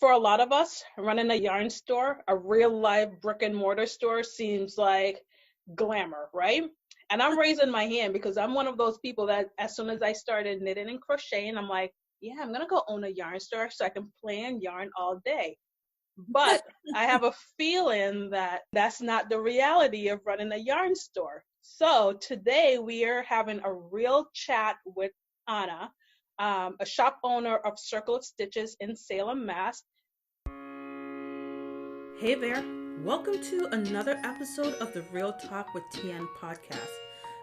For a lot of us, running a yarn store, a real live brick and mortar store seems like glamour, right? And I'm raising my hand because I'm one of those people that as soon as I started knitting and crocheting, I'm like, yeah, I'm gonna go own a yarn store so I can play and yarn all day. But I have a feeling that that's not the reality of running a yarn store. So today we are having a real chat with Ana, a shop owner of Circle of Stitches in Salem, Mass. Hey there, welcome to another episode of the Real Talk with Tian podcast.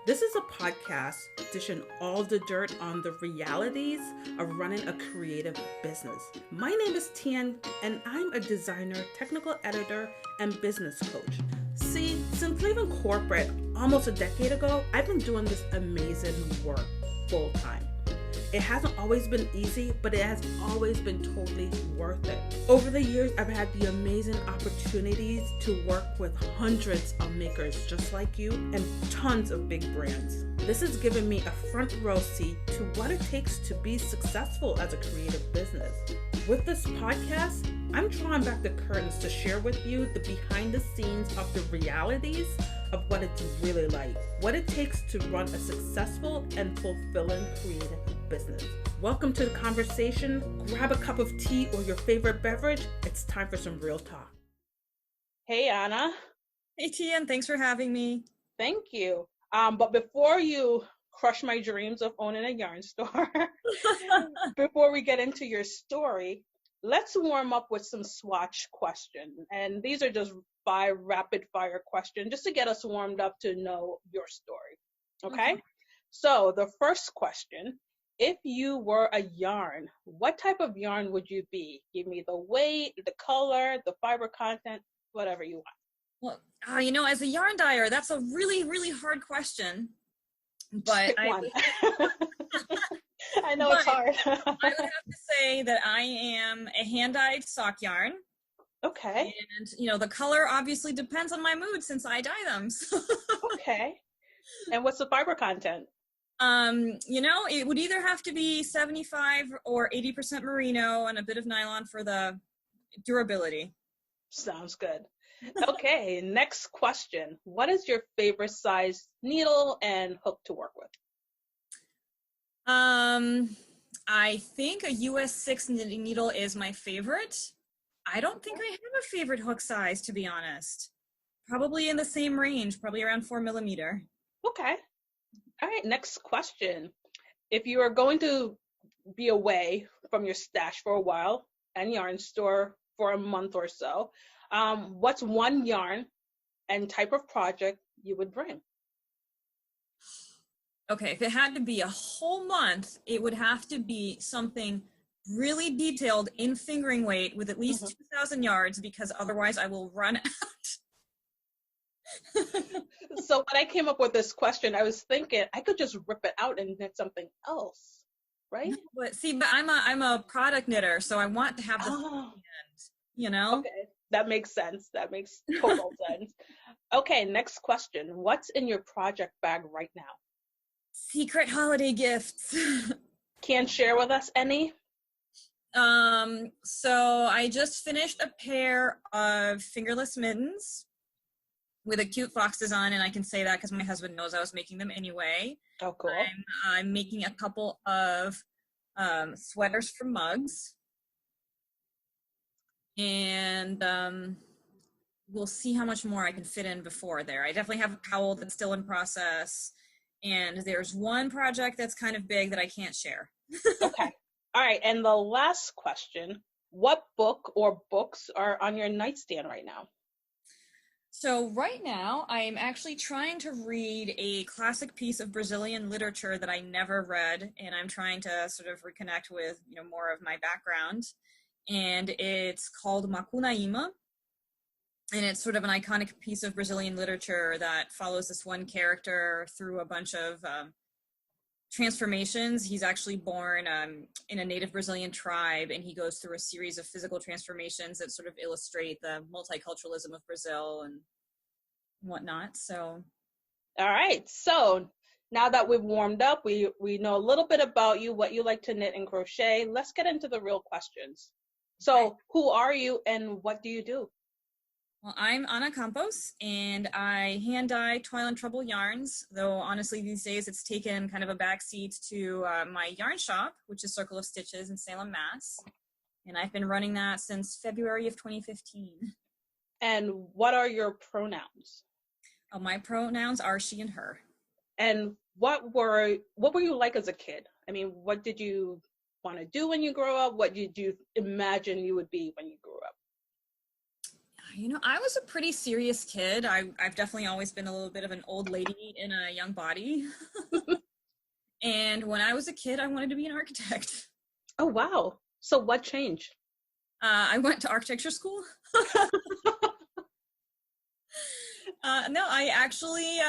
This is a podcast dishing all the dirt on the realities of running a creative business. My name is Tian, and I'm a designer, technical editor, and business coach. See, since leaving corporate almost a decade ago, I've been doing this amazing work full time. It hasn't always been easy, but it has always been totally worth it. Over the years, I've had the amazing opportunities to work with hundreds of makers just like you and tons of big brands. This has given me a front row seat to what it takes to be successful as a creative business. With this podcast, I'm drawing back the curtains to share with you the behind the scenes of the realities of what it's really like, what it takes to run a successful and fulfilling creative business. Welcome to the conversation. Grab a cup of tea or your favorite beverage. It's time for some real talk. Hey, Ana. Hey, Tian. Thanks for having me. Thank you. But before you crush my dreams of owning a yarn store, before we get into your story, let's warm up with some swatch questions. And these are just 5 rapid fire questions just to get us warmed up to know your story. Okay? So the first question, if you were a yarn, what type of yarn would you be? Give me the weight, the color, the fiber content, whatever you want. Well, as a yarn dyer, that's a really, really hard question. But I know it's hard. I would have to say that I am a hand-dyed sock yarn. Okay. And, the color obviously depends on my mood since I dye them. Okay. And what's the fiber content? It would either have to be 75 or 80% merino and a bit of nylon for the durability. Sounds good. Okay, next question. What is your favorite size needle and hook to work with? I think a US 6 knitting needle is my favorite. I don't think I have a favorite hook size, to be honest. Probably in the same range, probably around 4 millimeter. Okay. All right, next question. If you are going to be away from your stash for a while and yarn store for a month or so, what's one yarn and type of project you would bring? Okay, if it had to be a whole month, it would have to be something really detailed in fingering weight with at least 2,000 yards, because otherwise I will run out. So when I came up with this question, I was thinking I could just rip it out and knit something else, right? But I'm a product knitter, so I want to have the end, Okay, that makes sense. That makes total sense. Okay, next question. What's in your project bag right now? Secret holiday gifts. Can't share with us any? So I just finished a pair of fingerless mittens with a cute fox design, and I can say that because my husband knows I was making them anyway. Oh, cool. I'm making a couple of sweaters for mugs, and we'll see how much more I can fit in before there. I definitely have a cowl that's still in process, and there's one project that's kind of big that I can't share. Okay. All right, and the last question, what book or books are on your nightstand right now? So right now, I'm actually trying to read a classic piece of Brazilian literature that I never read, and I'm trying to sort of reconnect with, more of my background. And it's called Macunaima, and it's sort of an iconic piece of Brazilian literature that follows this one character through a bunch of transformations. He's actually born in a native Brazilian tribe, and he goes through a series of physical transformations that sort of illustrate the multiculturalism of Brazil and whatnot. So, all right. So now that we've warmed up, we know a little bit about you, what you like to knit and crochet. Let's get into the real questions. So who are you and what do you do? Well, I'm Ana Campos, and I hand dye Toil and Trouble yarns, though honestly these days it's taken kind of a backseat to my yarn shop, which is Circle of Stitches in Salem, Mass. And I've been running that since February of 2015. And what are your pronouns? My pronouns are she and her. And what were you like as a kid? I mean, what did you want to do when you grow up? What did you imagine you would be when you grew up? I was a pretty serious kid. I've definitely always been a little bit of an old lady in a young body. And when I was a kid, I wanted to be an architect. Oh, wow. So what changed? I went to architecture school. No, I actually,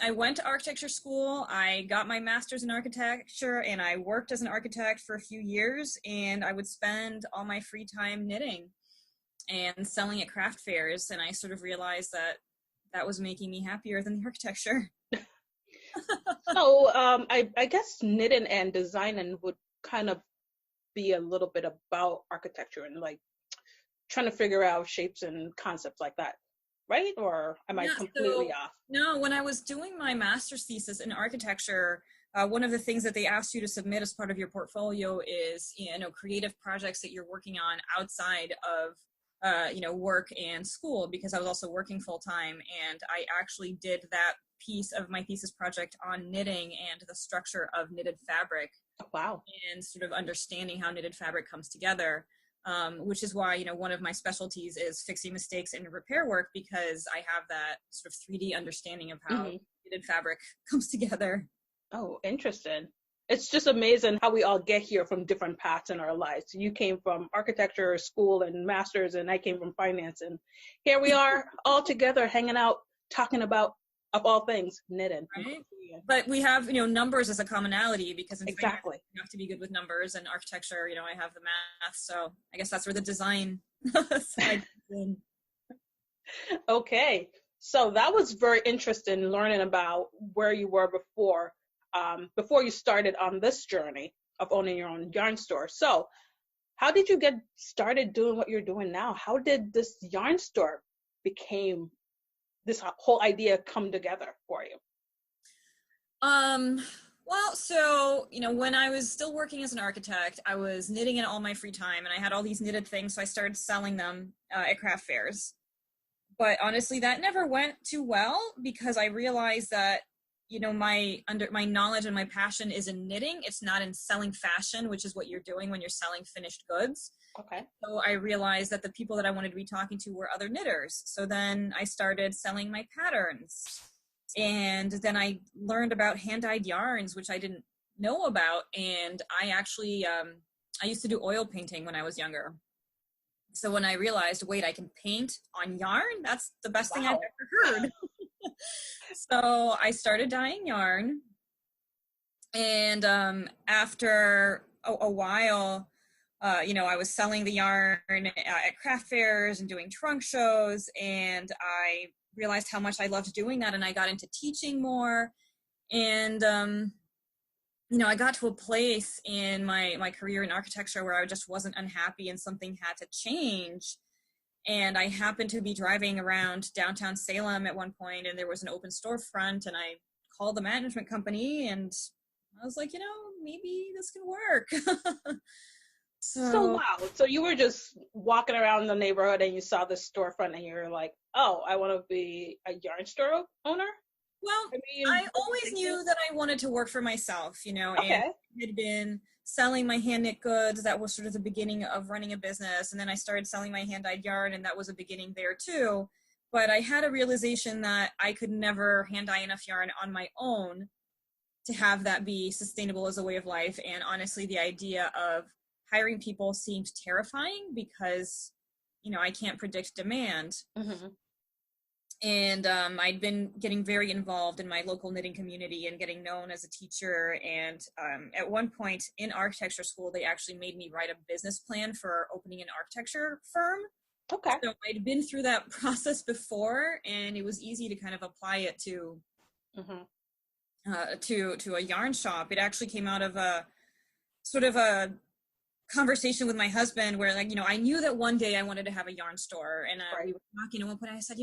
I went to architecture school. I got my master's in architecture and I worked as an architect for a few years, and I would spend all my free time knitting and selling at craft fairs. And I sort of realized that that was making me happier than the architecture. So I guess knitting and designing would kind of be a little bit about architecture and like trying to figure out shapes and concepts like that, right? Or am I completely off? No, when I was doing my master's thesis in architecture, one of the things that they asked you to submit as part of your portfolio is, creative projects that you're working on outside of, work and school, because I was also working full time, and I actually did that piece of my thesis project on knitting and the structure of knitted fabric. Oh, wow. And sort of understanding how knitted fabric comes together. Which is why, one of my specialties is fixing mistakes in repair work, because I have that sort of 3D understanding of how knitted fabric comes together. Oh, interesting. It's just amazing how we all get here from different paths in our lives. You came from architecture, school, and master's, and I came from finance. And here we are all together hanging out, talking about, of all things, knitting. Right? But we have, numbers as a commonality, because in exactly. finance, you have to be good with numbers, and architecture, I have the math. So I guess that's where the design side comes in. Okay. So that was very interesting, learning about where you were before you started on this journey of owning your own yarn store. So how did you get started doing what you're doing now? How did this yarn store became this whole idea come together for you? Well, so, when I was still working as an architect, I was knitting in all my free time, and I had all these knitted things, so I started selling them at craft fairs. But honestly, that never went too well, because I realized that, my knowledge and my passion is in knitting. It's not in selling fashion, which is what you're doing when you're selling finished goods. Okay. So I realized that the people that I wanted to be talking to were other knitters. So then I started selling my patterns. And then I learned about hand-dyed yarns, which I didn't know about. And I actually, I used to do oil painting when I was younger. So when I realized, wait, I can paint on yarn, that's the best thing I've ever heard. So I started dyeing yarn. And after a while, I was selling the yarn at craft fairs and doing trunk shows, and I realized how much I loved doing that, and I got into teaching more. And I got to a place in my career in architecture where I just wasn't unhappy, and something had to change. And I happened to be driving around downtown Salem at one point, and there was an open storefront, and I called the management company, and I was like, maybe this can work. So wow. So you were just walking around the neighborhood and you saw this storefront and you were like, oh, I want to be a yarn store owner? Well, I always knew that I wanted to work for myself, Okay. And I had been selling my hand knit goods. That was sort of the beginning of running a business. And then I started selling my hand dyed yarn, and that was a beginning there too. But I had a realization that I could never hand dye enough yarn on my own to have that be sustainable as a way of life. And honestly, the idea of hiring people seemed terrifying, because, I can't predict demand. Mm-hmm. And I'd been getting very involved in my local knitting community and getting known as a teacher. And at one point in architecture school, they actually made me write a business plan for opening an architecture firm. Okay. So I'd been through that process before, and it was easy to kind of apply it to to a yarn shop. It actually came out of a sort of a conversation with my husband where, like, I knew that one day I wanted to have a yarn store, and we were talking at one point. I said,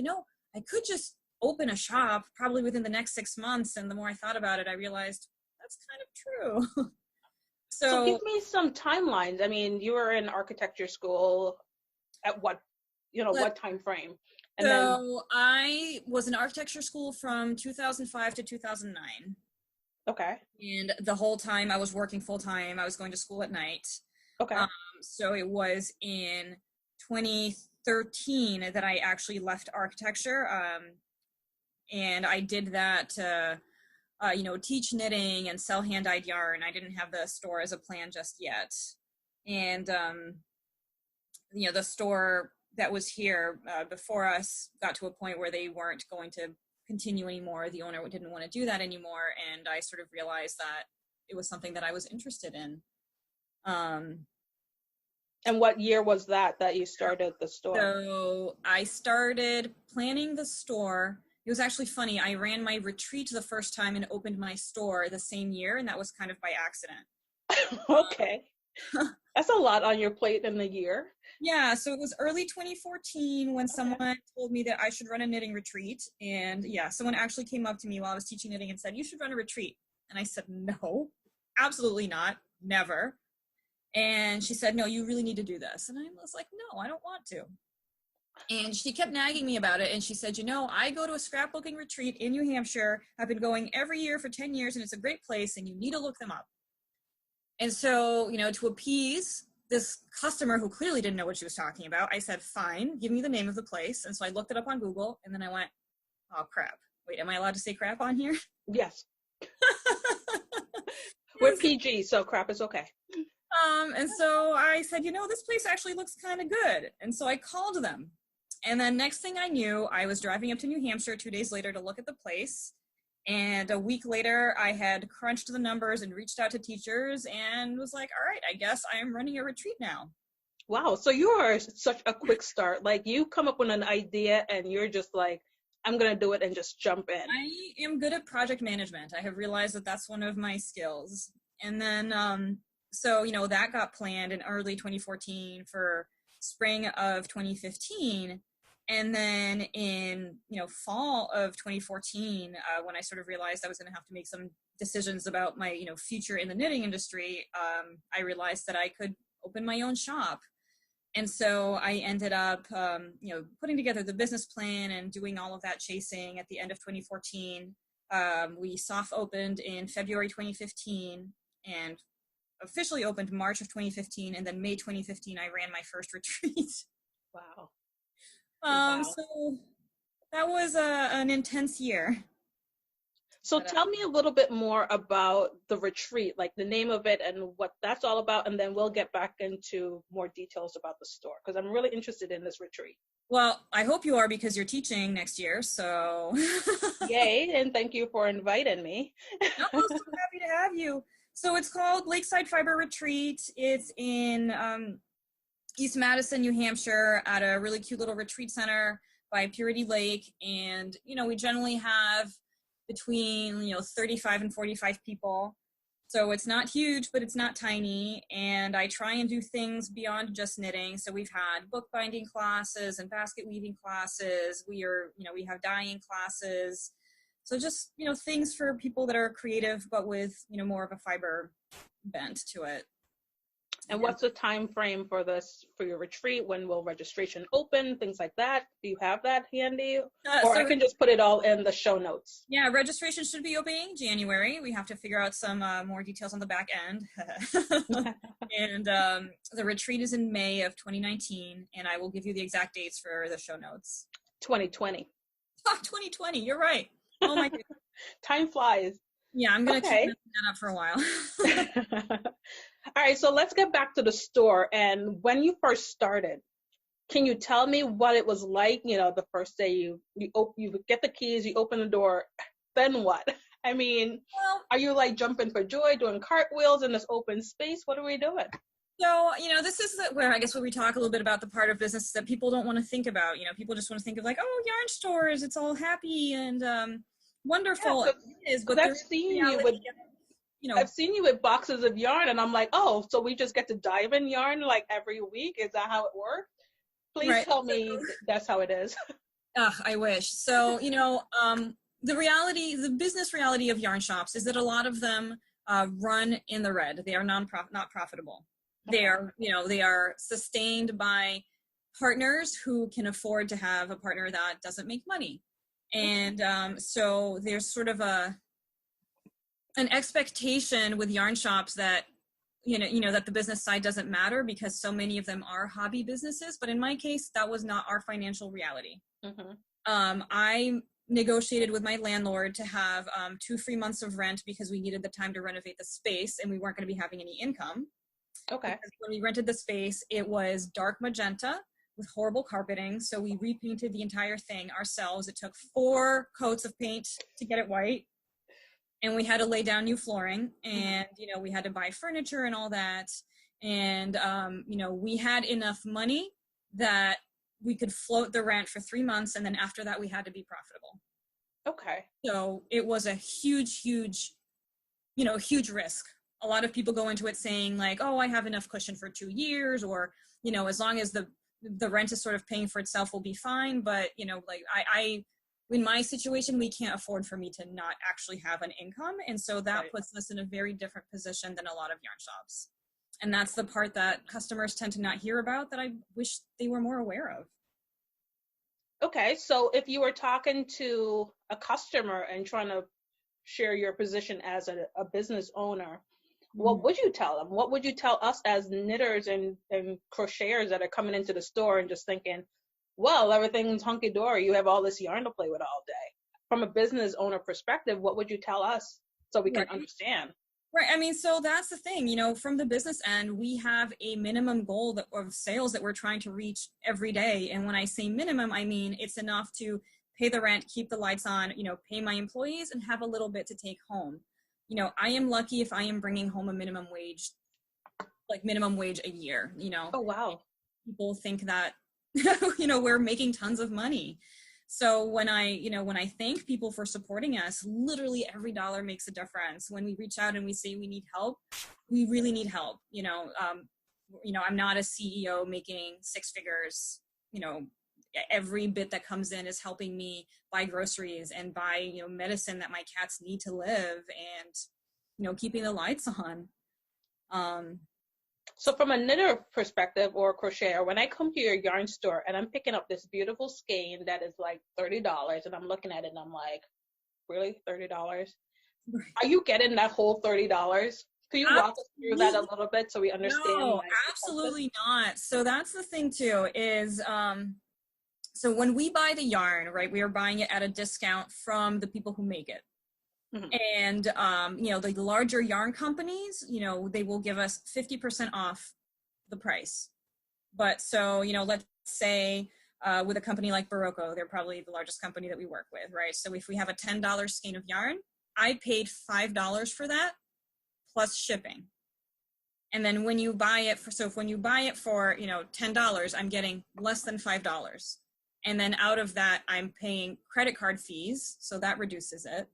I could just open a shop probably within the next 6 months. And the more I thought about it, I realized that's kind of true. So give me some timelines. I mean, you were in architecture school at what time frame? And I was in architecture school from 2005 to 2009. Okay. And the whole time I was working full time. I was going to school at night. Okay. So it was in 2013 that I actually left architecture. And I did that to, teach knitting and sell hand-dyed yarn. I didn't have the store as a plan just yet. And, the store that was here before us got to a point where they weren't going to continue anymore. The owner didn't want to do that anymore. And I sort of realized that it was something that I was interested in. And what year was that you started the store? So I started planning the store. It was actually funny. I ran my retreat the first time and opened my store the same year, and that was kind of by accident. Okay. That's a lot on your plate in a year. Yeah, so it was early 2014 when someone told me that I should run a knitting retreat. And yeah, someone actually came up to me while I was teaching knitting and said, "You should run a retreat." And I said, "No, absolutely not, never." And she said, "No, you really need to do this." And I was like, "No, I don't want to." And she kept nagging me about it. And she said, "I go to a scrapbooking retreat in New Hampshire. I've been going every year for 10 years, and it's a great place, and you need to look them up." And so, to appease this customer who clearly didn't know what she was talking about, I said, "Fine, give me the name of the place." And so I looked it up on Google, and then I went, "Oh, crap. Wait, am I allowed to say crap on here?" Yes. We're PG, so crap is okay. And so I said, "This place actually looks kind of good." And so I called them. And then next thing I knew, I was driving up to New Hampshire 2 days later to look at the place. And a week later, I had crunched the numbers and reached out to teachers and was like, "All right, I guess I am running a retreat now." Wow. So you are such a quick start. Like, you come up with an idea and you're just like, "I'm going to do it," and just jump in. I am good at project management. I have realized that that's one of my skills. And then, so, that got planned in early 2014 for spring of 2015. And then in, fall of 2014, when I sort of realized I was going to have to make some decisions about my, future in the knitting industry, I realized that I could open my own shop. And so I ended up, putting together the business plan and doing all of that chasing at the end of 2014. We soft opened in February 2015 and officially opened March of 2015. And then May 2015, I ran my first retreat. Wow. So that was an intense year. So tell me a little bit more about the retreat, like the name of it and what that's all about, and then we'll get back into more details about the store, because I'm really interested in this retreat. Well, I hope you are, because you're teaching next year, so. Yay, and thank you for inviting me. I'm so happy to have you. So it's called Lakeside Fiber Retreat. It's in East Madison, New Hampshire, at a really cute little retreat center by Purity Lake. And, we generally have between, 35 and 45 people. So it's not huge, but it's not tiny. And I try and do things beyond just knitting. So we've had bookbinding classes and basket weaving classes. We have dyeing classes. So just, things for people that are creative, but with, more of a fiber bent to it. And what's the time frame for your retreat? When will registration open? Things like that. Do you have that handy? Or I can just put it all in the show notes. Yeah, registration should be opening January. We have to figure out some more details on the back end. And the retreat is in May of 2019, and I will give you the exact dates for the show notes. 2020. 2020, you're right. Oh my goodness. Time flies. Yeah, I'm going to keep that up for a while. All right, so let's get back to the store. And when you first started, can you tell me what it was like? The first day you get the keys, you open the door, then what? I mean, are you like jumping for joy, doing cartwheels in this open space? What are we doing? So, this is where I guess when we talk a little bit about the part of business that people don't want to think about. People just want to think of like, oh, yarn stores, it's all happy and wonderful. Yeah, it is, but I've seen you with you know, I've seen you with boxes of yarn, and I'm like, oh, so we just get to dive in yarn like every week? Is that how it works? Please right. tell me that's how it is. I wish. So, the business reality of yarn shops is that a lot of them run in the red. They are not profitable. They are, they are sustained by partners who can afford to have a partner that doesn't make money. And so there's sort of an expectation with yarn shops that, that the business side doesn't matter because so many of them are hobby businesses. But in my case, that was not our financial reality. I negotiated with my landlord to have 2 free months of rent because we needed the time to renovate the space and we weren't going to be having any income. Okay. Because when we rented the space, it was dark magenta with horrible carpeting. So we repainted the entire thing ourselves. It took 4 coats of paint to get it white. And we had to lay down new flooring and, we had to buy furniture and all that. And, we had enough money that we could float the rent for 3 months. And then after that, we had to be profitable. Okay. So it was a huge risk. A lot of people go into it saying like, oh, I have enough cushion for 2 years, or, as long as the rent is sort of paying for itself, we'll be fine. But, I in my situation, we can't afford for me to not actually have an income. And so that puts us in a very different position than a lot of yarn shops. And that's the part that customers tend to not hear about that I wish they were more aware of. Okay, so if you were talking to a customer and trying to share your position as a business owner, what would you tell them? What would you tell us as knitters and crocheters that are coming into the store and just thinking, well, everything's hunky-dory, you have all this yarn to play with all day. From a business owner perspective, what would you tell us so we can understand? Right. I mean, so that's the thing, from the business end, we have a minimum goal of sales that we're trying to reach every day. And when I say minimum, I mean, it's enough to pay the rent, keep the lights on, pay my employees and have a little bit to take home. I am lucky if I am bringing home a minimum wage a year, Oh, wow. People think that, we're making tons of money. So when I thank people for supporting us, literally every dollar makes a difference. When we reach out and we say we need help, we really need help. I'm not a CEO making 6 figures. Every bit that comes in is helping me buy groceries and buy, medicine that my cats need to live and, keeping the lights on. So from a knitter perspective or a crocheter, when I come to your yarn store and I'm picking up this beautiful skein that is like $30 and I'm looking at it and I'm like, really, $30? Are you getting that whole $30? Can you walk us through that a little bit so we understand? No, absolutely not. So that's the thing too is, so when we buy the yarn, right, we are buying it at a discount from the people who make it. And, the larger yarn companies, they will give us 50% off the price. But so, let's say with a company like Barocco, they're probably the largest company that we work with, right? So if we have a $10 skein of yarn, I paid $5 for that plus shipping. And then when you buy it for, when you buy it for, $10, I'm getting less than $5. And then out of that, I'm paying credit card fees. So that reduces it.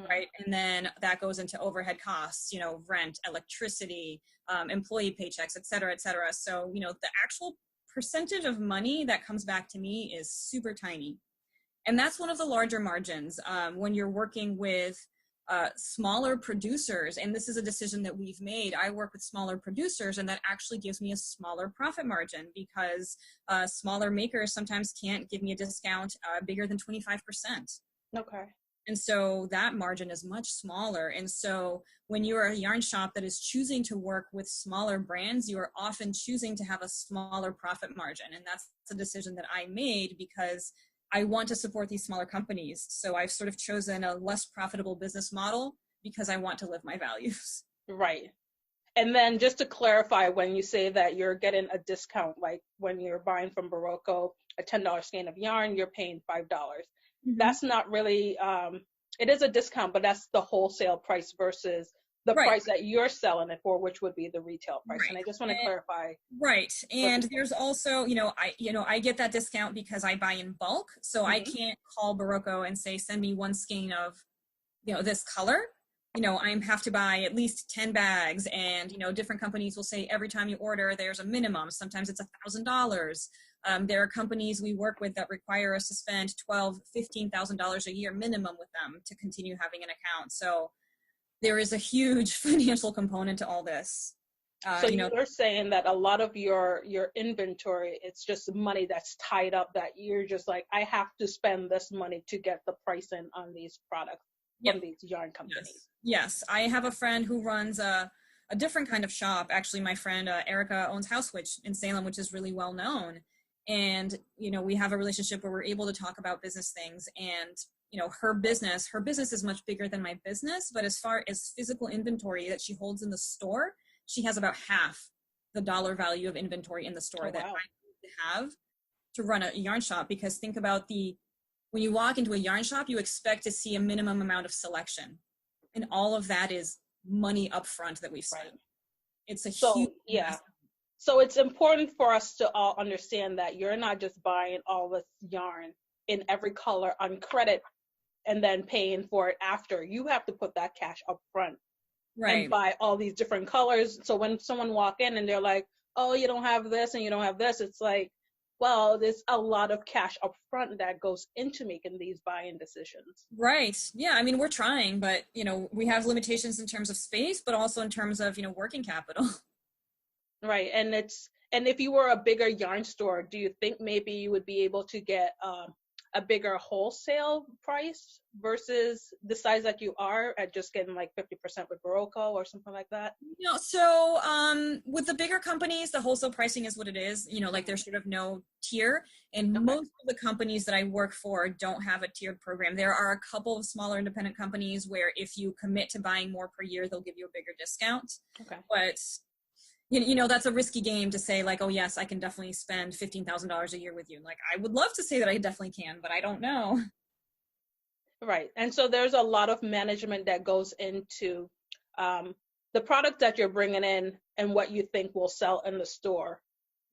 Right. And then that goes into overhead costs, rent, electricity, employee paychecks, et cetera, et cetera. So, the actual percentage of money that comes back to me is super tiny. And that's one of the larger margins when you're working with smaller producers. And this is a decision that we've made. I work with smaller producers, and that actually gives me a smaller profit margin because smaller makers sometimes can't give me a discount bigger than 25%. Okay. And so that margin is much smaller. And so when you're a yarn shop that is choosing to work with smaller brands, you are often choosing to have a smaller profit margin. And that's the decision that I made because I want to support these smaller companies. So I've sort of chosen a less profitable business model because I want to live my values. Right. And then just to clarify, when you say that you're getting a discount, like when you're buying from Barocco, a $10 skein of yarn, you're paying $5. That's not really, it is a discount, but that's the wholesale price versus the price that you're selling it for, which would be the retail price. And I just want to clarify. Right. And there's also, I get that discount because I buy in bulk. So I can't call Barocco and say, send me one skein of, this color. I have to buy at least 10 bags, and different companies will say every time you order there's a minimum. Sometimes it's $1,000. There are companies we work with that require us to spend $12,000-$15,000 a year minimum with them to continue having an account. So there is a huge financial component to all this. So you're saying that a lot of your inventory, it's just money that's tied up that you're just like, I have to spend this money to get the pricing on these products from these yarn companies. Yes. I have a friend who runs a different kind of shop. Actually, my friend Erica owns House Witch in Salem, which is really well known. And, we have a relationship where we're able to talk about business things. And, her business is much bigger than my business. But as far as physical inventory that she holds in the store, she has about half the dollar value of inventory in the store that I need to have to run a yarn shop. Because think about when you walk into a yarn shop, you expect to see a minimum amount of selection. And all of that is money up front that we've spent. Right. It's a huge investment. So it's important for us to all understand that you're not just buying all this yarn in every color on credit and then paying for it after. You have to put that cash up front. Right. And buy all these different colors. So when someone walk in and they're like, oh, you don't have this and you don't have this, it's like, well, there's a lot of cash up front that goes into making these buying decisions. Right. Yeah. I mean, we're trying, but, we have limitations in terms of space, but also in terms of, working capital. Right. And if you were a bigger yarn store, do you think maybe you would be able to get a bigger wholesale price versus the size that you are at just getting like 50% with Barocco or something like that? So with the bigger companies, the wholesale pricing is what it is. Like there's sort of no tier, and most of the companies that I work for don't have a tiered program. There are a couple of smaller independent companies where if you commit to buying more per year, they'll give you a bigger discount. Okay. But that's a risky game to say like, oh yes, I can definitely spend $15,000 a year with you. Like, I would love to say that I definitely can, but I don't know. Right. And so there's a lot of management that goes into the product that you're bringing in and what you think will sell in the store.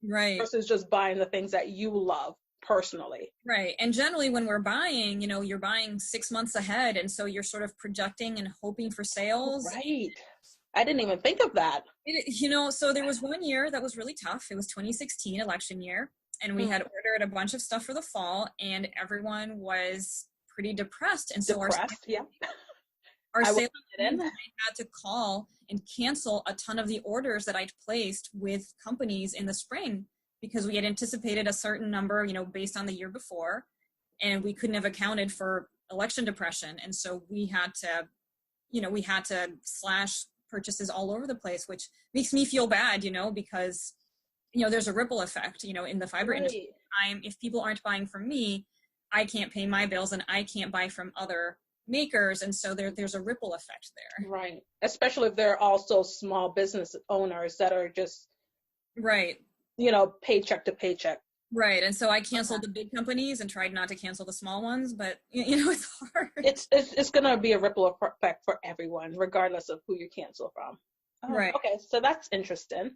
Right. Versus just buying the things that you love personally. Right. And generally when we're buying, you're buying 6 months ahead. And so you're sort of projecting and hoping for sales. Right. I didn't even think of that. So there was one year that was really tough. It was 2016 election year. And we had ordered a bunch of stuff for the fall, and everyone was pretty depressed. And so our sales team had to call and cancel a ton of the orders that I'd placed with companies in the spring, because we had anticipated a certain number, based on the year before, and we couldn't have accounted for election depression. And so we had to slash purchases all over the place, which makes me feel bad, because, there's a ripple effect, in the fiber industry. If people aren't buying from me, I can't pay my bills and I can't buy from other makers. And so there's a ripple effect there. Right. Especially if they're also small business owners that are just, right, paycheck to paycheck. Right. And so I canceled the big companies and tried not to cancel the small ones, but it's hard. It's going to be a ripple effect for everyone, regardless of who you cancel from. Right. Okay. So that's interesting.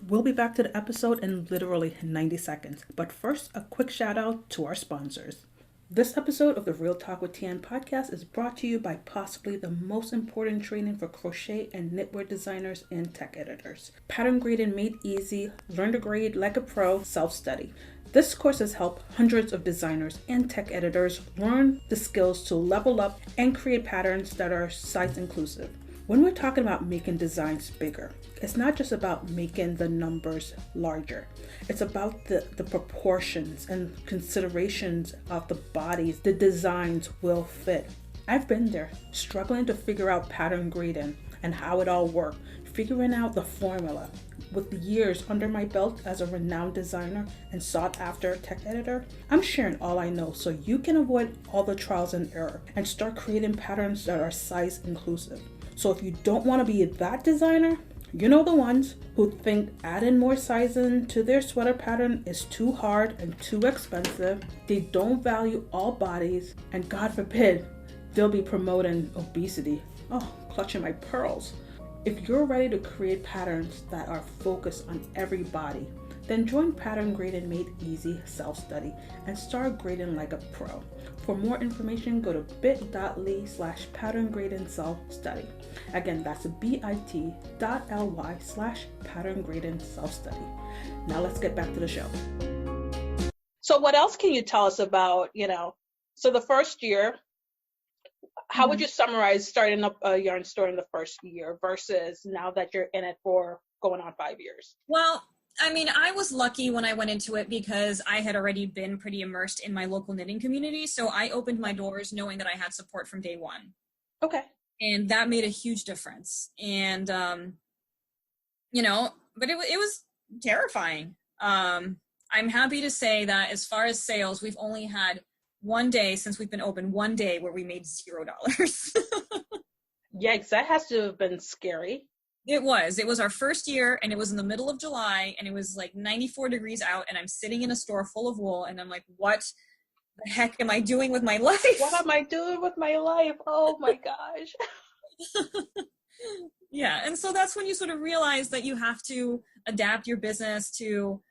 We'll be back to the episode in literally 90 seconds. But first, a quick shout out to our sponsors. This episode of the Real Talk with Tian podcast is brought to you by possibly the most important training for crochet and knitwear designers and tech editors. Pattern Grading Made Easy, Learn to Grade Like a Pro, Self-Study. This course has helped hundreds of designers and tech editors learn the skills to level up and create patterns that are size inclusive. When we're talking about making designs bigger, it's not just about making the numbers larger. It's about the proportions and considerations of the bodies the designs will fit. I've been there, struggling to figure out pattern grading and how it all worked, figuring out the formula. With the years under my belt as a renowned designer and sought after tech editor, I'm sharing all I know so you can avoid all the trials and error and start creating patterns that are size inclusive. So if you don't want to be that designer, the ones who think adding more sizing to their sweater pattern is too hard and too expensive, they don't value all bodies, and God forbid, they'll be promoting obesity. Oh, clutching my pearls. If you're ready to create patterns that are focused on every body, Then join Pattern Grading Made Easy Self-Study and start grading like a pro. For more information, go to bit.ly/pattern self-study. Again, that's bit.ly/pattern self-study. Now let's get back to the show. So what else can you tell us about, so the first year, how would you summarize starting up a yarn store in the first year versus now that you're in it for going on 5 years? Well, I mean, I was lucky when I went into it because I had already been pretty immersed in my local knitting community. So I opened my doors knowing that I had support from day one. Okay. And that made a huge difference. And, but it was terrifying. I'm happy to say that as far as sales, we've only had one day since we've been open, one day where we made $0. Yikes, that has to have been scary. It was our first year, and it was in the middle of July, and it was like 94 degrees out, and I'm sitting in a store full of wool, and I'm like, what the heck am I doing with my life? What am I doing with my life? Oh my gosh. Yeah, and so that's when you sort of realize that you have to adapt your business to,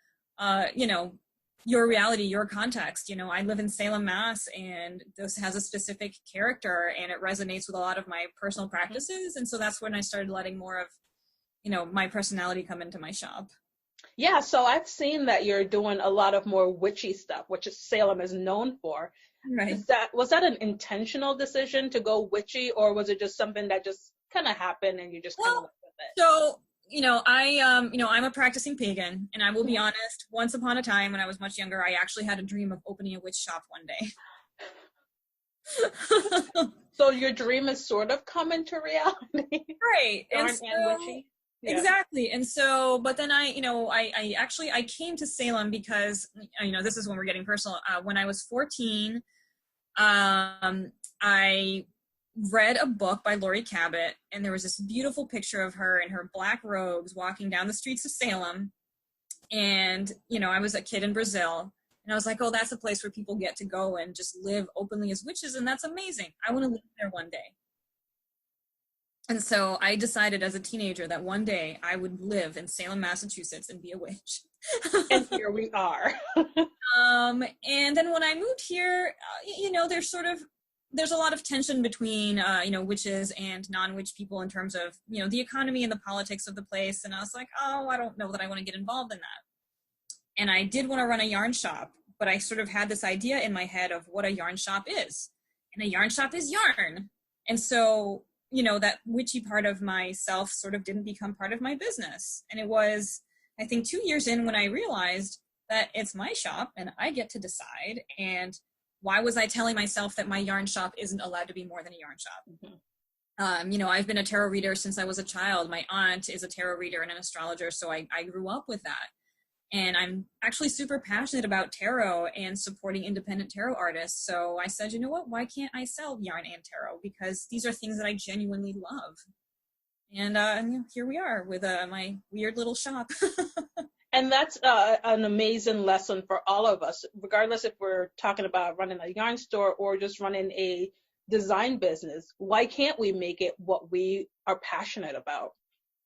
your reality, your context. I live in Salem, Mass, and this has a specific character, and it resonates with a lot of my personal practices. And so that's when I started letting more of, my personality come into my shop. Yeah, so I've seen that you're doing a lot of more witchy stuff, which Salem is known for. Right. Was that an intentional decision to go witchy, or was it just something that just kind of happened and you just kind of went with it? So, I'm a practicing pagan, and I will be honest, once upon a time when I was much younger, I actually had a dream of opening a witch shop one day. So your dream is sort of coming to reality. Right. And witchy. Yeah. Exactly. And so, but then I came to Salem because, this is when we're getting personal. When I was 14, I read a book by Laurie Cabot, and there was this beautiful picture of her in her black robes walking down the streets of Salem. And, I was a kid in Brazil, and I was like, oh, that's a place where people get to go and just live openly as witches. And that's amazing. I want to live there one day. And so I decided as a teenager that one day I would live in Salem, Massachusetts and be a witch. And here we are. And then when I moved here, there's a lot of tension between, witches and non-witch people in terms of, the economy and the politics of the place. And I was like, oh, I don't know that I want to get involved in that. And I did want to run a yarn shop, but I sort of had this idea in my head of what a yarn shop is. And a yarn shop is yarn. And so, that witchy part of myself sort of didn't become part of my business. And it was, I think, 2 years in when I realized that it's my shop and I get to decide. And why was I telling myself that my yarn shop isn't allowed to be more than a yarn shop? Mm-hmm. I've been a tarot reader since I was a child. My aunt is a tarot reader and an astrologer, so I grew up with that. And I'm actually super passionate about tarot and supporting independent tarot artists. So I said, you know what, why can't I sell yarn and tarot? Because these are things that I genuinely love. And here we are with my weird little shop. And that's an amazing lesson for all of us, regardless if we're talking about running a yarn store or just running a design business. Why can't we make it what we are passionate about,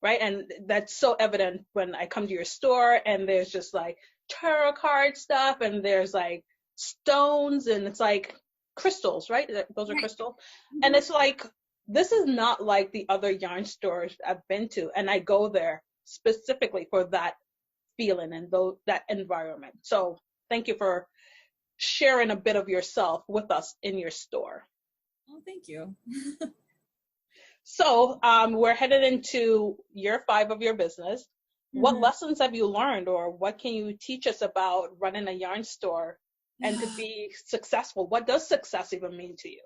right? And that's so evident when I come to your store and there's just like tarot card stuff and there's like stones and it's like crystals, right? Those are crystal. Mm-hmm. And it's like, this is not like the other yarn stores I've been to. And I go there specifically for that feeling and that environment. So thank you for sharing a bit of yourself with us in your store. Oh, thank you. So we're headed into year 5 of your business. Mm-hmm. What lessons have you learned, or what can you teach us about running a yarn store and to be successful? What does success even mean to you?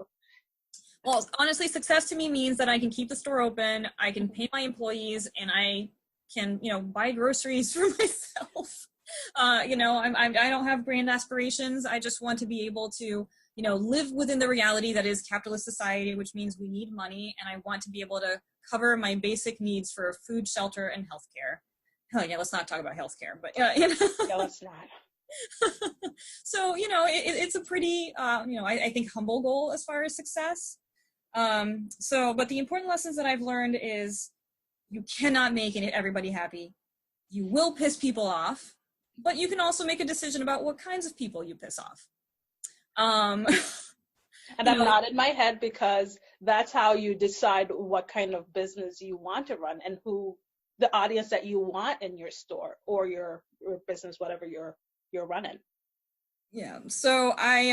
Well, honestly, success to me means that I can keep the store open, I can pay my employees, and I can, buy groceries for myself. I don't have grand aspirations. I just want to be able to, live within the reality that is capitalist society, which means we need money. And I want to be able to cover my basic needs for food, shelter, and healthcare. Hell yeah, let's not talk about healthcare, but Yeah, let's not. So, it's a pretty, I think humble goal as far as success. But the important lessons that I've learned is, you cannot make everybody happy. You will piss people off. but you can also make a decision about what kinds of people you piss off. And I'm nodding my head because that's how you decide what kind of business you want to run and who the audience that you want in your store or your business, whatever you're running. Yeah. So I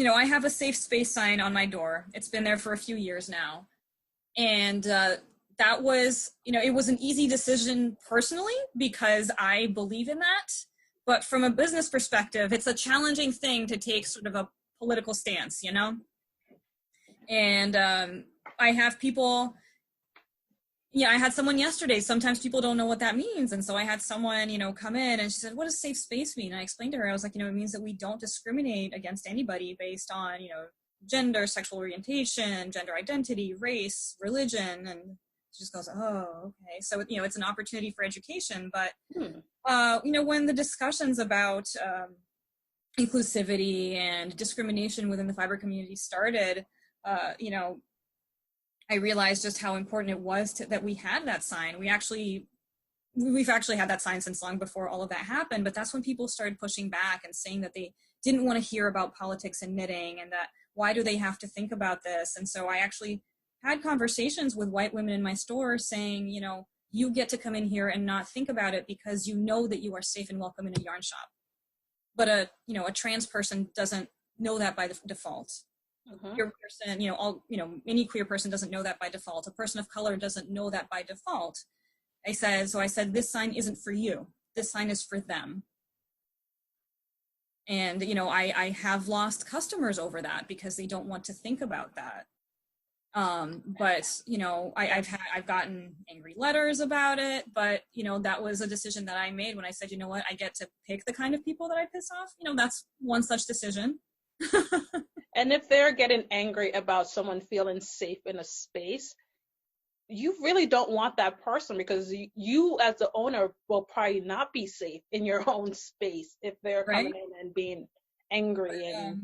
I have a safe space sign on my door. It's been there for a few years now. And that was, it was an easy decision personally because I believe in that. But from a business perspective, it's a challenging thing to take sort of a political stance, And I have people, I had someone yesterday, sometimes people don't know what that means. And so I had someone, come in and she said, what does safe space mean? And I explained to her, I was like, it means that we don't discriminate against anybody based on, gender, sexual orientation, gender identity, race, religion. And she just goes, oh, okay. So, it's an opportunity for education. But, when the discussions about inclusivity and discrimination within the fiber community started, I realized just how important it was that we had that sign. We've actually had that sign since long before all of that happened, but that's when people started pushing back and saying that they didn't want to hear about politics and knitting and that why do they have to think about this? And so I actually had conversations with white women in my store saying, you get to come in here and not think about it because you know that you are safe and welcome in a yarn shop. But a trans person doesn't know that by default. A queer person, any queer person doesn't know that by default. A person of color doesn't know that by default. I said, this sign isn't for you. This sign is for them. And, I have lost customers over that because they don't want to think about that. But, I've gotten angry letters about it, but, that was a decision that I made when I said, you know what, I get to pick the kind of people that I piss off. That's one such decision. And if they're getting angry about someone feeling safe in a space, you really don't want that person because you as the owner will probably not be safe in your own space if they're coming in and being angry and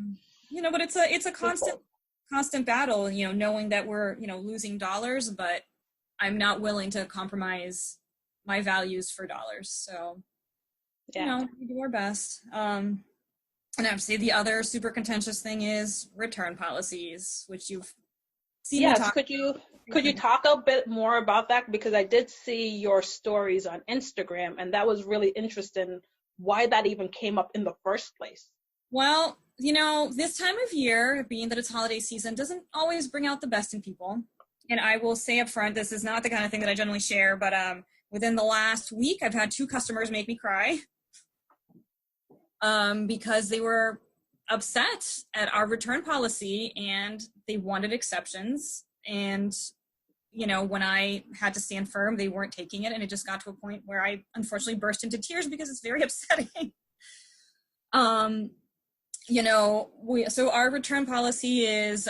but it's a constant battle, knowing that we're losing dollars, but I'm not willing to compromise my values for dollars. So we do our best. And obviously the other super contentious thing is return policies, which you've seen. Yes, could you talk a bit more about that? Because I did see your stories on Instagram, and that was really interesting why that even came up in the first place. Well, this time of year, being that it's holiday season, doesn't always bring out the best in people. And I will say up front, this is not the kind of thing that I generally share, but within the last week, I've had 2 customers make me cry. Because they were upset at our return policy and they wanted exceptions. And, when I had to stand firm, they weren't taking it. And it just got to a point where I unfortunately burst into tears because it's very upsetting. So our return policy is,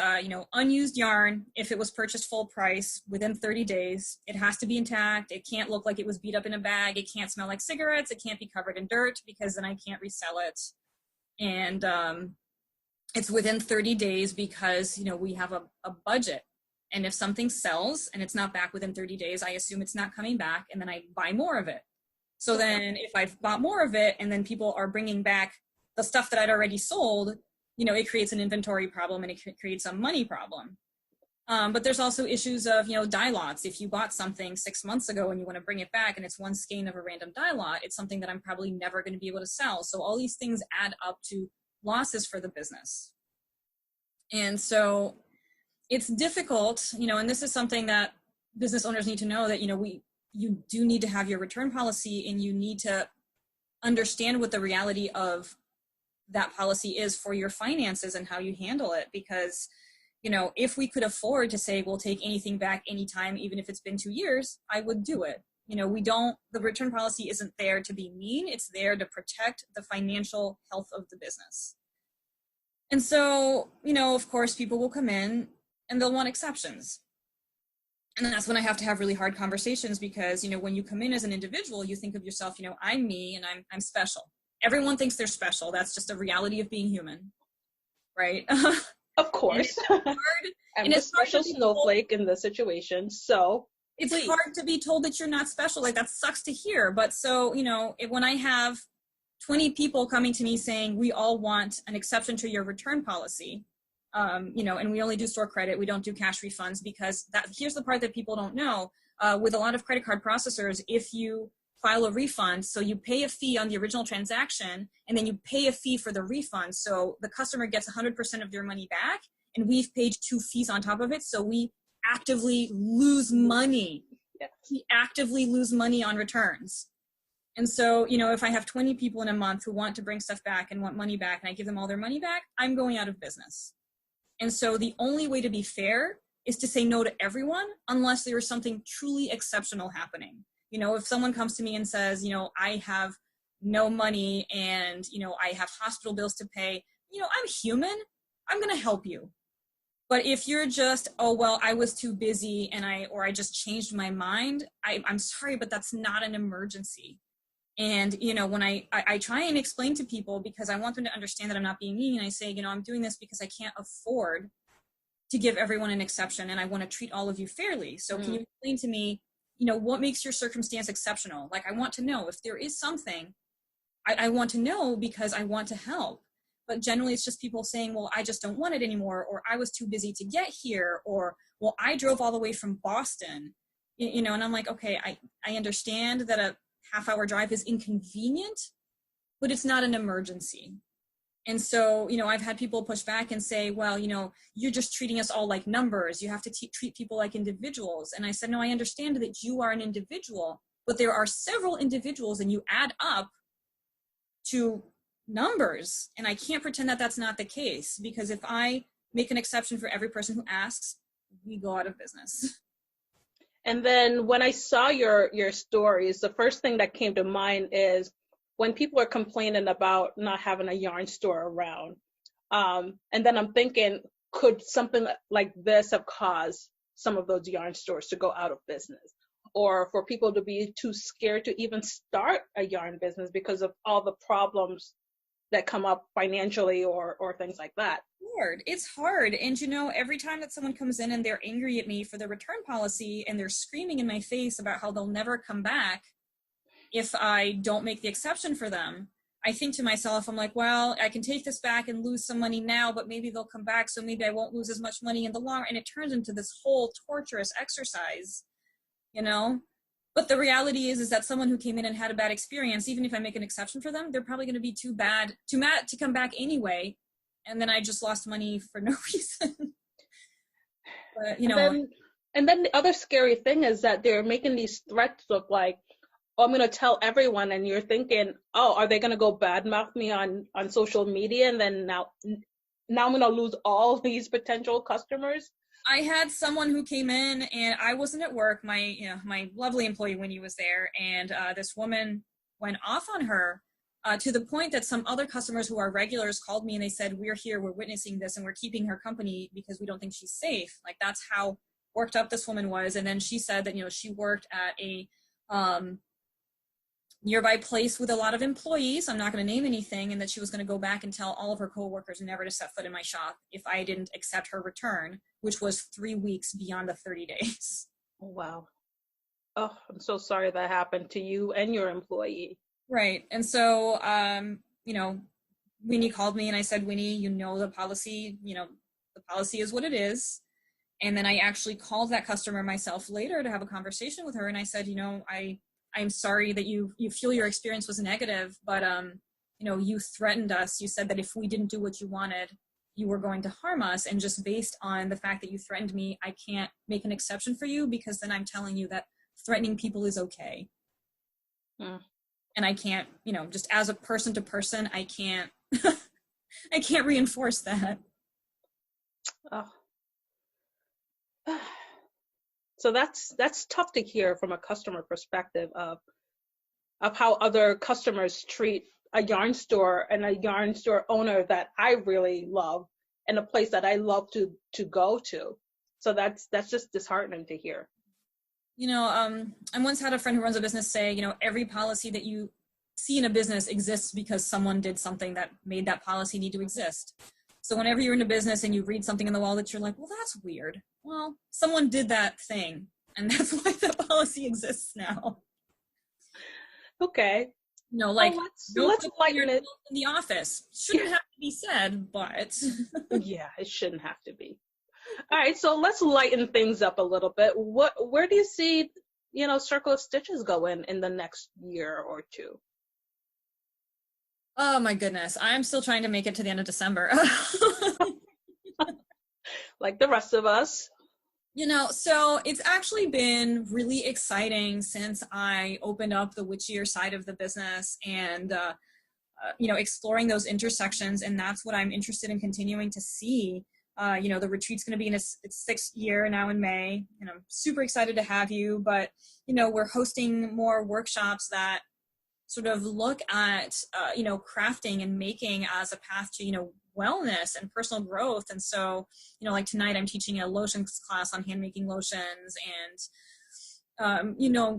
unused yarn, if it was purchased full price within 30 days, it has to be intact. It can't look like it was beat up in a bag. It can't smell like cigarettes. It can't be covered in dirt because then I can't resell it. And it's within 30 days because, we have a budget. And if something sells and it's not back within 30 days, I assume it's not coming back and then I buy more of it. So then if I've bought more of it and then people are bringing back the stuff that I'd already sold, it creates an inventory problem and it creates a money problem. But there's also issues of, dye lots. If you bought something 6 months ago and you want to bring it back and it's one skein of a random dye lot, it's something that I'm probably never going to be able to sell. So all these things add up to losses for the business. And so it's difficult, and this is something that business owners need to know that, you do need to have your return policy and you need to understand what the reality of that policy is for your finances and how you handle it. Because, if we could afford to say, we'll take anything back anytime, even if it's been 2 years, I would do it. The return policy isn't there to be mean. It's there to protect the financial health of the business. And so, of course, people will come in and they'll want exceptions. And that's when I have to have really hard conversations because, when you come in as an individual, you think of yourself, I'm me and I'm special. Everyone thinks they're special. That's just a reality of being human, right? Of course. I'm a special snowflake in the situation, so it's hard to be told that you're not special. Like, that sucks to hear. But so, when I have 20 people coming to me saying, we all want an exception to your return policy. You know, and we only do store credit. We don't do cash refunds because here's the part that people don't know. With a lot of credit card processors, if you file a refund, so you pay a fee on the original transaction and then you pay a fee for the refund. So the customer gets 100% of their money back and we've paid 2 fees on top of it. So we actively lose money. Yeah. We actively lose money on returns. And so, you know, if I have 20 people in a month who want to bring stuff back and want money back and I give them all their money back, I'm going out of business. And so the only way to be fair is to say no to everyone unless there is something truly exceptional happening. You know, if someone comes to me and says, you know, I have no money and, you know, I have hospital bills to pay, you know, I'm human, I'm going to help you. But if you're just, oh, well, I was too busy and I just changed my mind, I'm sorry, but that's not an emergency. And, you know, when I try and explain to people because I want them to understand that I'm not being mean, I say, you know, I'm doing this because I can't afford to give everyone an exception and I want to treat all of you fairly. So can you explain to me, you know, what makes your circumstance exceptional? Like, I want to know if there is something, I want to know because I want to help. But generally it's just people saying, well, I just don't want it anymore, or I was too busy to get here, or, well, I drove all the way from Boston, you know, and I'm like, okay, I understand that a half-hour drive is inconvenient, but it's not an emergency. And so, you know, I've had people push back and say, well, you know, you're just treating us all like numbers. You have to treat people like individuals. And I said, no, I understand that you are an individual, but there are several individuals and you add up to numbers. And I can't pretend that that's not the case, because if I make an exception for every person who asks, we go out of business. And then when I saw your stories, the first thing that came to mind is when people are complaining about not having a yarn store around. And then I'm thinking, could something like this have caused some of those yarn stores to go out of business? Or for people to be too scared to even start a yarn business because of all the problems that come up financially or things like that? It's hard. And, you know, every time that someone comes in and they're angry at me for the return policy and they're screaming in my face about how they'll never come back if I don't make the exception for them, I think to myself, I'm like, well, I can take this back and lose some money now, but maybe they'll come back, so maybe I won't lose as much money in the long run. And it turns into this whole torturous exercise, you know? But the reality is that someone who came in and had a bad experience, even if I make an exception for them, they're probably going to be too mad to come back anyway. And then I just lost money for no reason. But, you know. And then the other scary thing is that they're making these threats of like, oh, I'm going to tell everyone. And you're thinking, oh, are they going to go badmouth me on social media? And then now I'm going to lose all these potential customers. I had someone who came in and I wasn't at work. My lovely employee Winnie was there, and this woman went off on her to the point that some other customers who are regulars called me and they said, we're here, we're witnessing this, and we're keeping her company because we don't think she's safe. Like, that's how worked up this woman was. And then she said that, you know, she worked at a nearby place with a lot of employees, I'm not going to name anything, and that she was going to go back and tell all of her coworkers never to set foot in my shop if I didn't accept her return, which was 3 weeks beyond the 30 days. Oh, wow. Oh, I'm so sorry that happened to you and your employee. Right. And so, you know, Winnie called me and I said, Winnie, you know, the policy is what it is. And then I actually called that customer myself later to have a conversation with her. And I said, you know, I'm sorry that you feel your experience was negative, but, you know, you threatened us. You said that if we didn't do what you wanted, you were going to harm us. And just based on the fact that you threatened me, I can't make an exception for you, because then I'm telling you that threatening people is okay. And I can't, you know, just as a person to person, I can't, I can't reinforce that. Oh. So that's tough to hear from a customer perspective of how other customers treat a yarn store and a yarn store owner that I really love and a place that I love to go to. So that's just disheartening to hear. You know, I once had a friend who runs a business say, you know, every policy that you see in a business exists because someone did something that made that policy need to exist. So whenever you're in a business and you read something on the wall that you're like, well, that's weird. Well, someone did that thing, and that's why the policy exists now. Okay. Like, let's lighten it. In the office. Shouldn't have to be said, but. Yeah, it shouldn't have to be. All right, so let's lighten things up a little bit. Where do you see, Circle of Stitches going in the next year or two? Oh my goodness, I'm still trying to make it to the end of December. Like the rest of us. So it's actually been really exciting since I opened up the witchier side of the business and, exploring those intersections. And that's what I'm interested in continuing to see. The retreat's going to be in its sixth year now in May, and I'm super excited to have you. But, we're hosting more workshops that sort of look at, crafting and making as a path to, wellness and personal growth. And so, like tonight I'm teaching a lotions class on hand making lotions. And,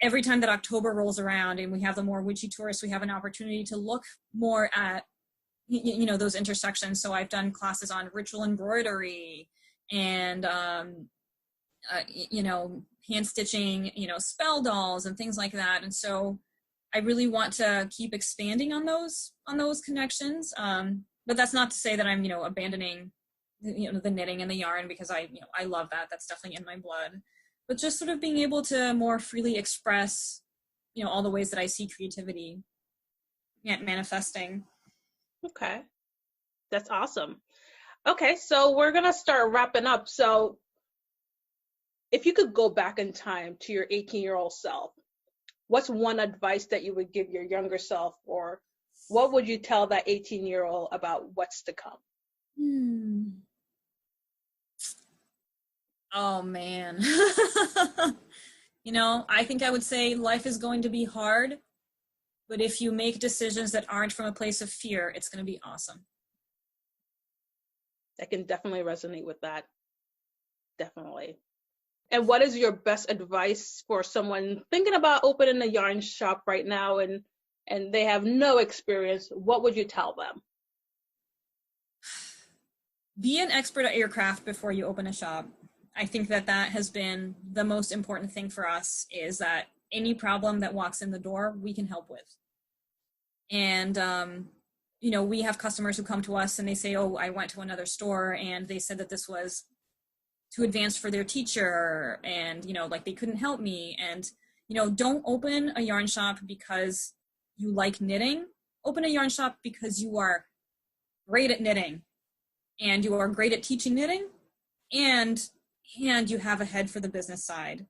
every time that October rolls around and we have the more witchy tourists, we have an opportunity to look more at, those intersections. So I've done classes on ritual embroidery and, hand stitching, spell dolls and things like that. And so I really want to keep expanding on those connections. But that's not to say that I'm, abandoning, the knitting and the yarn, because I love that. That's definitely in my blood. But just sort of being able to more freely express, all the ways that I see creativity manifesting. Okay, that's awesome. Okay, so we're gonna start wrapping up. So if you could go back in time to your 18-year-old self, what's one advice that you would give your younger self, or what would you tell that 18-year-old about what's to come? Oh, man. I think I would say life is going to be hard, but if you make decisions that aren't from a place of fear, it's going to be awesome. I can definitely resonate with that. Definitely. And what is your best advice for someone thinking about opening a yarn shop right now and they have no experience? What would you tell them? Be an expert at your craft before you open a shop. I think that has been the most important thing for us, is that any problem that walks in the door, we can help with. And, we have customers who come to us and they say, oh, I went to another store and they said that this was too advanced for their teacher, and they couldn't help me. And don't open a yarn shop because you like knitting. Open a yarn shop because you are great at knitting and you are great at teaching knitting, and you have a head for the business side.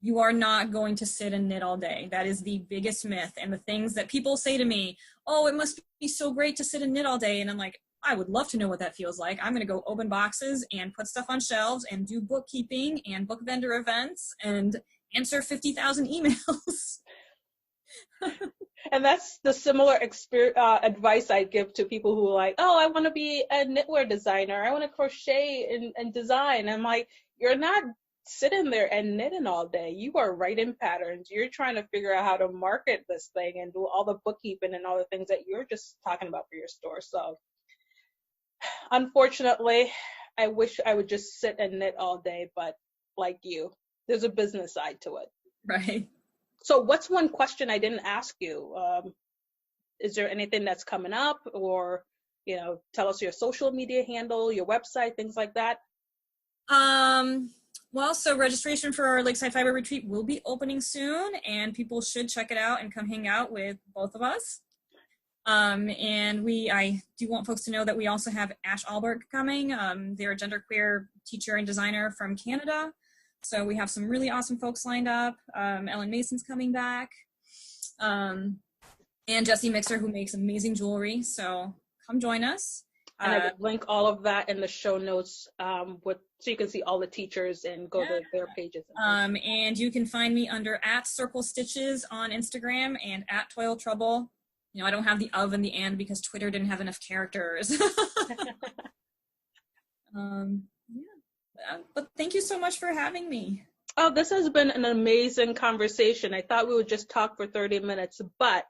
You are not going to sit and knit all day. That is the biggest myth. And the things that people say to me, oh, it must be so great to sit and knit all day. And I'm like, I would love to know what that feels like. I'm going to go open boxes and put stuff on shelves and do bookkeeping and book vendor events and answer 50,000 emails. And that's the similar advice I give to people who are like, oh, I want to be a knitwear designer. I want to crochet and design. I'm like, you're not sitting there and knitting all day. You are writing patterns. You're trying to figure out how to market this thing and do all the bookkeeping and all the things that you're just talking about for your store. So unfortunately, I wish I would just sit and knit all day, but like you, there's a business side to it. Right. So what's one question I didn't ask you? Is there anything that's coming up, or, tell us your social media handle, your website, things like that? Well, so registration for our Lakeside Fiber Retreat will be opening soon, and people should check it out and come hang out with both of us. And I do want folks to know that we also have Ash Alberg coming. They're a genderqueer teacher and designer from Canada. So we have some really awesome folks lined up. Ellen Mason's coming back. And Jessie Mixer, who makes amazing jewelry. So come join us. And I will link all of that in the show notes so you can see all the teachers and go to their pages. And you can find me under @CircleStitches on Instagram and @Toil of Trouble. I don't have the of and the and because Twitter didn't have enough characters. But thank you so much for having me. Oh, this has been an amazing conversation. I thought we would just talk for 30 minutes, but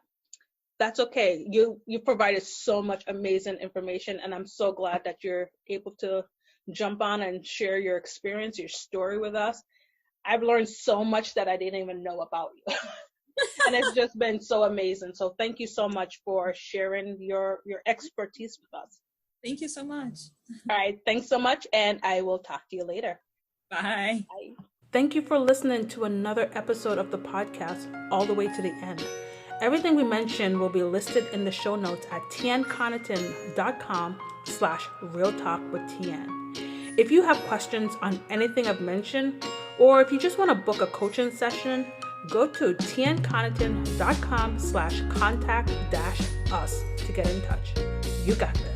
that's okay. You provided so much amazing information, and I'm so glad that you're able to jump on and share your experience, your story with us. I've learned so much that I didn't even know about you. And it's just been so amazing. So thank you so much for sharing your expertise with us. Thank you so much. All right. Thanks so much. And I will talk to you later. Bye. Bye. Thank you for listening to another episode of the podcast all the way to the end. Everything we mentioned will be listed in the show notes at tianconaughton.com/realtalkwithtian. If you have questions on anything I've mentioned, or if you just want to book a coaching session, go to tianconaughton.com/contact-us to get in touch. You got this.